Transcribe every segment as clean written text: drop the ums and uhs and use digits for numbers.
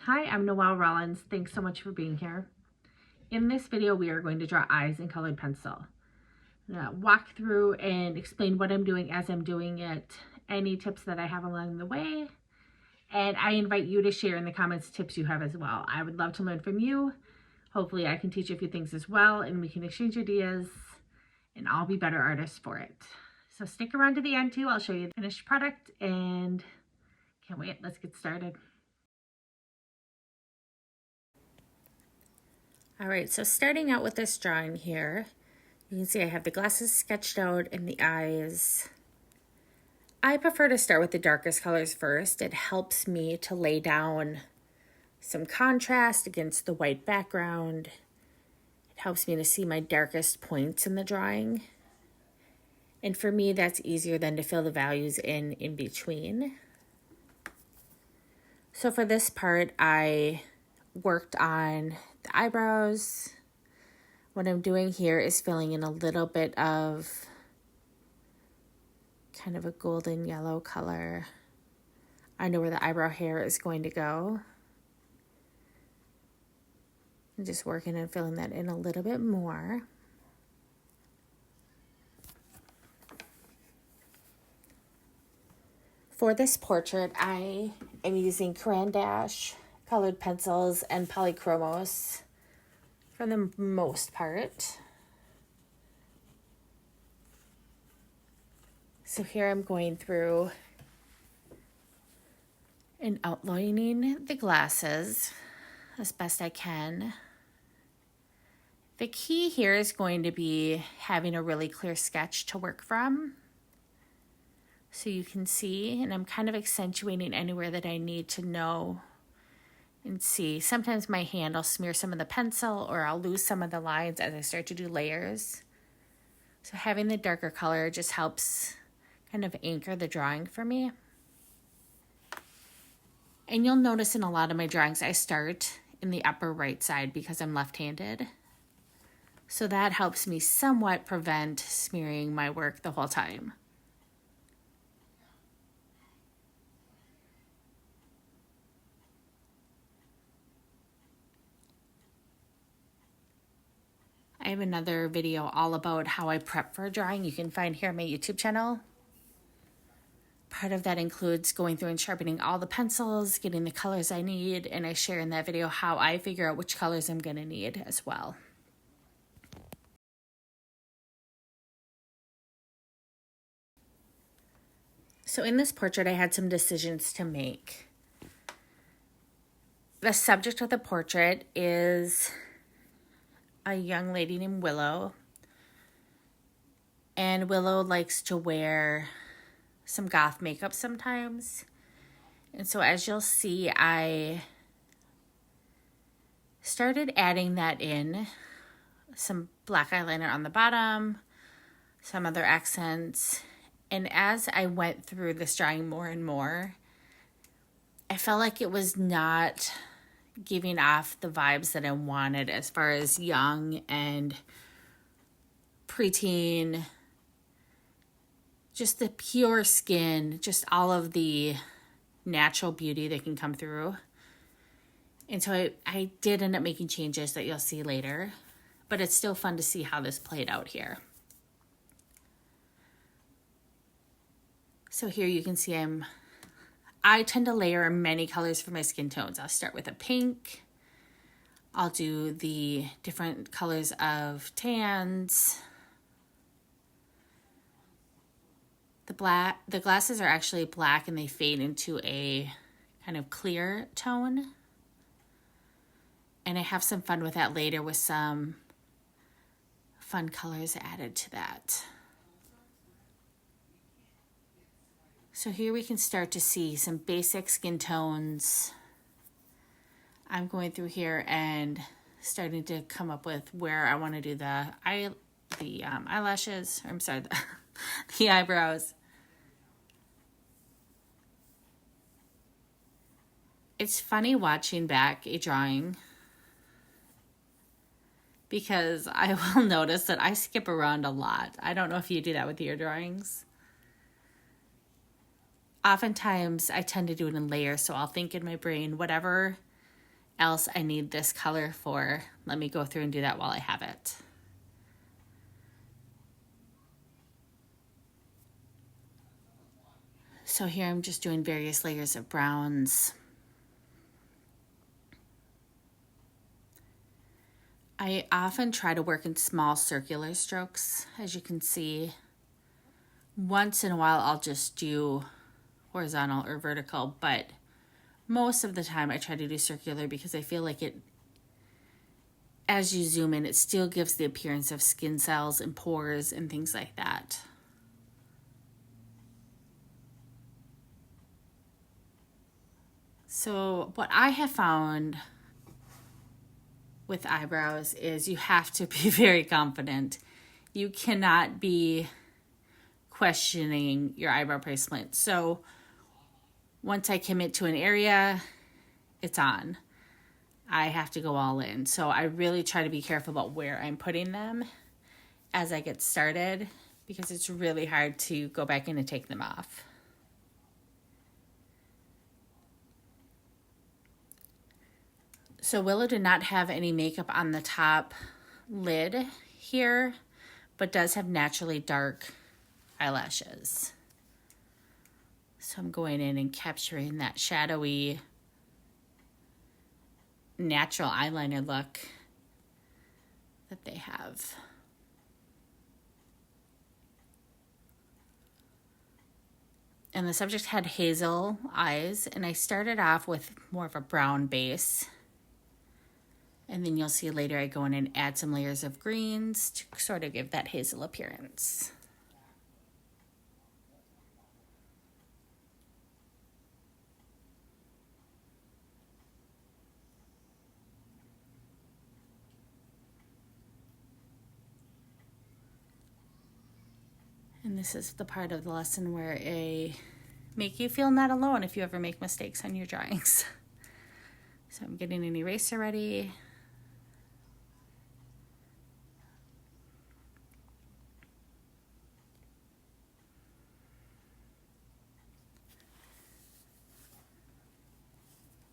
Hi, I'm Noelle Rollins. Thanks so much for being here. In this video, we are going to draw eyes in colored pencil. I'm going to walk through and explain what I'm doing as I'm doing it, any tips that I have along the way, and I invite you to share in the comments tips you have as well. I would love to learn from you. Hopefully I can teach you a few things as well, and we can exchange ideas, and I'll be better artists for it. So stick around to the end too. I'll show you the finished product, and can't wait. Let's get started. All right, so starting out with this drawing here, you can see I have the glasses sketched out and the eyes. I prefer to start with the darkest colors first. It helps me to lay down some contrast against the white background. It helps me to see my darkest points in the drawing. And for me, that's easier than to fill the values in between. So for this part, I worked on the eyebrows. What I'm doing here is filling in a little bit of kind of a golden yellow color. I know where the eyebrow hair is going to go. I'm just working and filling that in a little bit more. For this portrait, I am using Caran d'Ache colored pencils and polychromos for the most part. So here I'm going through and outlining the glasses as best I can. The key here is going to be having a really clear sketch to work from. So you can see, and I'm kind of accentuating anywhere that I need to know and see. Sometimes my hand will smear some of the pencil, or I'll lose some of the lines as I start to do layers. So having the darker color just helps kind of anchor the drawing for me. And you'll notice in a lot of my drawings, I start in the upper right side because I'm left-handed. So that helps me somewhat prevent smearing my work the whole time. I have another video all about how I prep for a drawing you can find here on my YouTube channel. Part of that includes going through and sharpening all the pencils, getting the colors I need, and I share in that video how I figure out which colors I'm going to need as well. So in this portrait, I had some decisions to make. The subject of the portrait is a young lady named Willow. And Willow likes to wear some goth makeup sometimes. And so as you'll see, I started adding that in. Some black eyeliner on the bottom, some other accents. And as I went through this drawing more and more, I felt like it was not giving off the vibes that I wanted as far as young and preteen, just the pure skin, just all of the natural beauty that can come through. And so I did end up making changes that you'll see later, but it's still fun to see how this played out here. So here you can see I tend to layer many colors for my skin tones. I'll start with a pink. I'll do the different colors of tans. The glasses are actually black and they fade into a kind of clear tone. And I have some fun with that later with some fun colors added to that. So here we can start to see some basic skin tones. I'm going through here and starting to come up with where I want to do the eyelashes. I'm sorry, the eyebrows. It's funny watching back a drawing because I will notice that I skip around a lot. I don't know if you do that with your drawings. Oftentimes I tend to do it in layers, so I'll think in my brain whatever else I need this color for. Let me go through and do that while I have it. So here I'm just doing various layers of browns. I often try to work in small circular strokes, as you can see. Once in a while I'll just do horizontal or vertical, but most of the time I try to do circular because I feel like it, as you zoom in, it still gives the appearance of skin cells and pores and things like that. So what I have found with eyebrows is you have to be very confident. You cannot be questioning your eyebrow placement. So once I commit to an area, it's on. I have to go all in. So I really try to be careful about where I'm putting them as I get started, because it's really hard to go back in and take them off. So Willow did not have any makeup on the top lid here, but does have naturally dark eyelashes. So I'm going in and capturing that shadowy, natural eyeliner look that they have. And the subject had hazel eyes, and I started off with more of a brown base. And then you'll see later I go in and add some layers of greens to sort of give that hazel appearance. And this is the part of the lesson where I make you feel not alone if you ever make mistakes on your drawings. So I'm getting an eraser ready.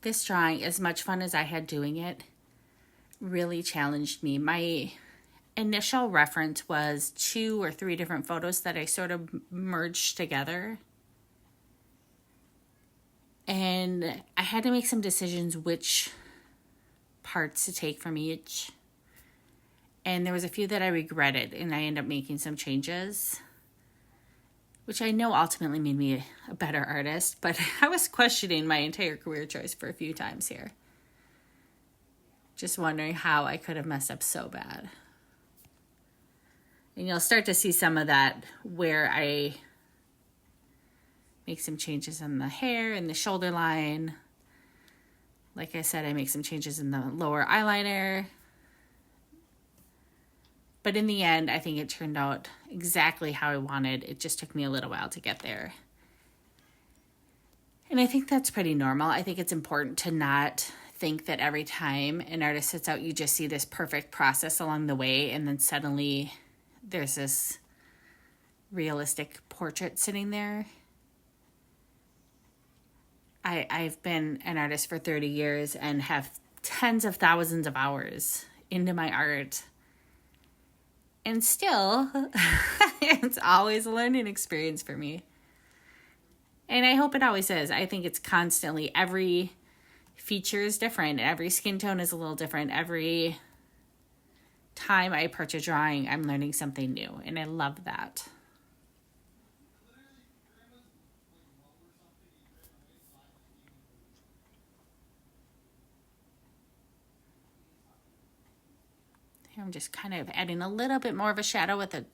This drawing, as much fun as I had doing it, really challenged me. My initial reference was 2 or 3 different photos that I sort of merged together. And I had to make some decisions which parts to take from each. And there was a few that I regretted, and I ended up making some changes, which I know ultimately made me a better artist, but I was questioning my entire career choice for a few times here. Just wondering how I could have messed up so bad. And you'll start to see some of that where I make some changes on the hair and the shoulder line. Like I said, I make some changes in the lower eyeliner. But in the end, I think it turned out exactly how I wanted. It just took me a little while to get there. And I think that's pretty normal. I think it's important to not think that every time an artist sets out, you just see this perfect process along the way, and then suddenly there's this realistic portrait sitting there. I've been an artist for 30 years and have tens of thousands of hours into my art. And still, it's always a learning experience for me. And I hope it always is. I think it's constantly, every feature is different. Every skin tone is a little different. Every time I approach a drawing, I'm learning something new. And I love that. Here I'm just kind of adding a little bit more of a shadow with the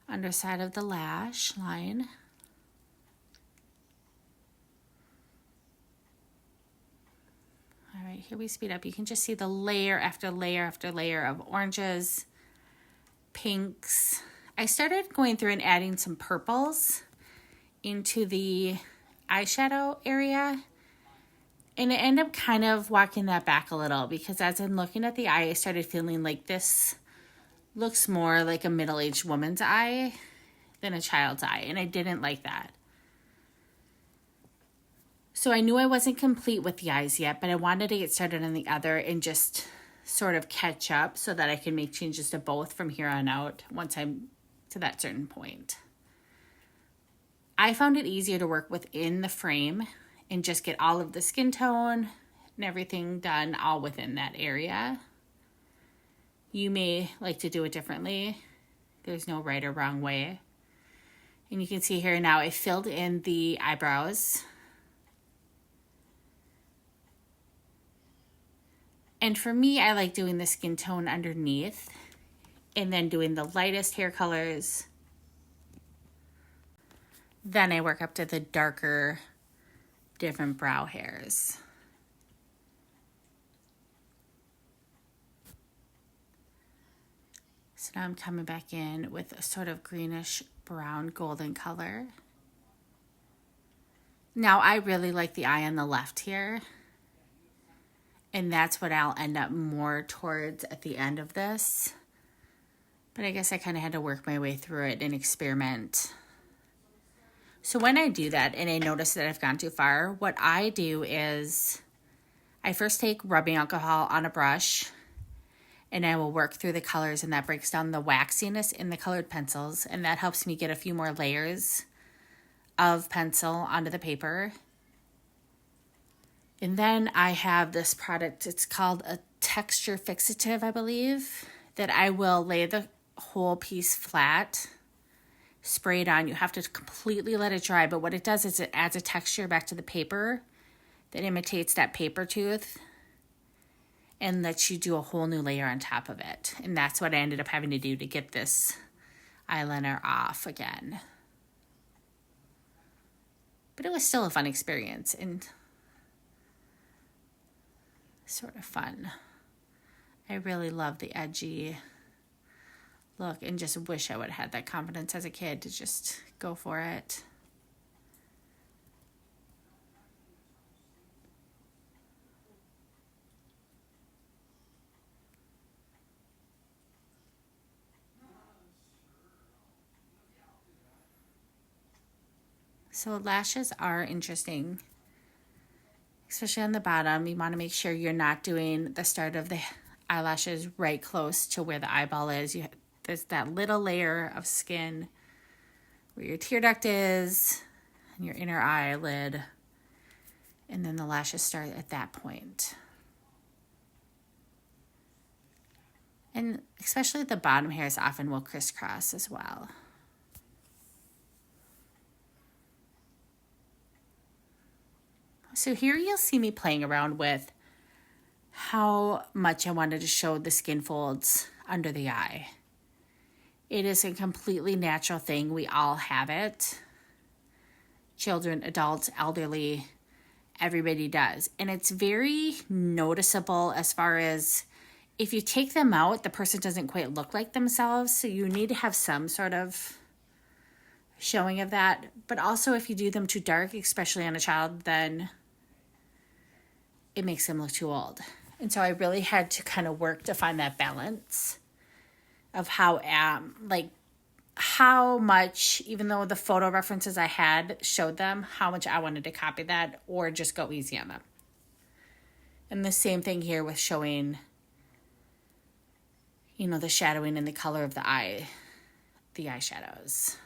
underside of the lash line. All right, here we speed up. You can just see the layer after layer after layer of oranges, pinks. I started going through and adding some purples into the eyeshadow area. And I end up kind of walking that back a little, because as I'm looking at the eye, I started feeling like this looks more like a middle-aged woman's eye than a child's eye. And I didn't like that. So I knew I wasn't complete with the eyes yet, but I wanted to get started on the other and just sort of catch up so that I can make changes to both from here on out once I'm to that certain point. I found it easier to work within the frame and just get all of the skin tone and everything done all within that area. You may like to do it differently. There's no right or wrong way. And you can see here now I filled in the eyebrows. And for me, I like doing the skin tone underneath and then doing the lightest hair colors. Then I work up to the darker, different brow hairs. So now I'm coming back in with a sort of greenish brown golden color. Now I really like the eye on the left here. And that's what I'll end up more towards at the end of this. But I guess I kind of had to work my way through it and experiment. So when I do that and I notice that I've gone too far, what I do is I first take rubbing alcohol on a brush and I will work through the colors, and that breaks down the waxiness in the colored pencils, and that helps me get a few more layers of pencil onto the paper. And then I have this product, it's called a texture fixative, I believe, that I will lay the whole piece flat, spray it on. You have to completely let it dry, but what it does is it adds a texture back to the paper that imitates that paper tooth and lets you do a whole new layer on top of it. And that's what I ended up having to do to get this eyeliner off again. But it was still a fun experience and sort of fun. I really love the edgy look and just wish I would have had that confidence as a kid to just go for it. So lashes are interesting, especially on the bottom. You want to make sure you're not doing the start of the eyelashes right close to where the eyeball is. There's that little layer of skin where your tear duct is and your inner eyelid, and then the lashes start at that point. And especially the bottom hairs often will crisscross as well. So here you'll see me playing around with how much I wanted to show the skin folds under the eye. It is a completely natural thing. We all have it. Children, adults, elderly, everybody does. And it's very noticeable as far as if you take them out, the person doesn't quite look like themselves. So you need to have some sort of showing of that. But also if you do them too dark, especially on a child, then it makes them look too old. And so I really had to kind of work to find that balance of how much, even though the photo references I had showed them, how much I wanted to copy that or just go easy on them. And the same thing here with showing, the shadowing and the color of the eyeshadows.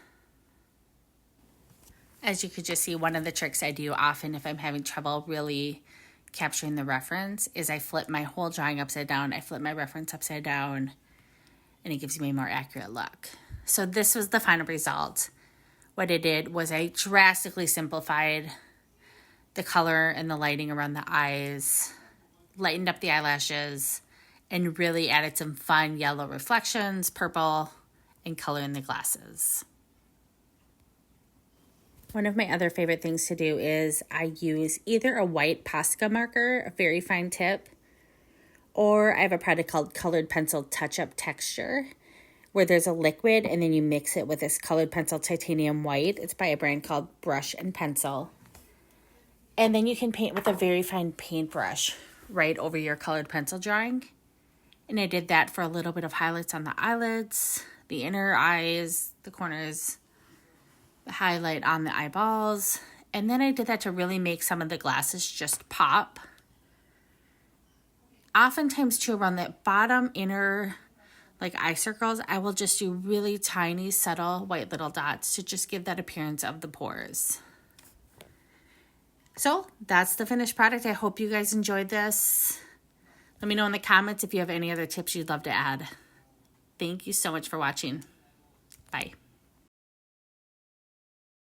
As you could just see, one of the tricks I do often if I'm having trouble really capturing the reference is I flip my whole drawing upside down. I flip my reference upside down, and it gives me a more accurate look. So this was the final result. What I did was I drastically simplified the color and the lighting around the eyes, lightened up the eyelashes, and really added some fun yellow reflections, purple, and color in the glasses. One of my other favorite things to do is I use either a white posca marker, a very fine tip, or I have a product called Colored Pencil Touch-Up Texture, where there's a liquid and then you mix it with this Colored Pencil Titanium White. It's by a brand called Brush and Pencil. And then you can paint with a very fine paintbrush right over your colored pencil drawing. And I did that for a little bit of highlights on the eyelids, the inner eyes, the corners, the highlight on the eyeballs, And then I did that to really make some of the glasses just pop. Oftentimes too, around that bottom inner like eye circles, I will just do really tiny, subtle white little dots to just give that appearance of the pores. So that's the finished product. I hope you guys enjoyed this. Let me know in the comments if you have any other tips you'd love to add. Thank you so much for watching. Bye.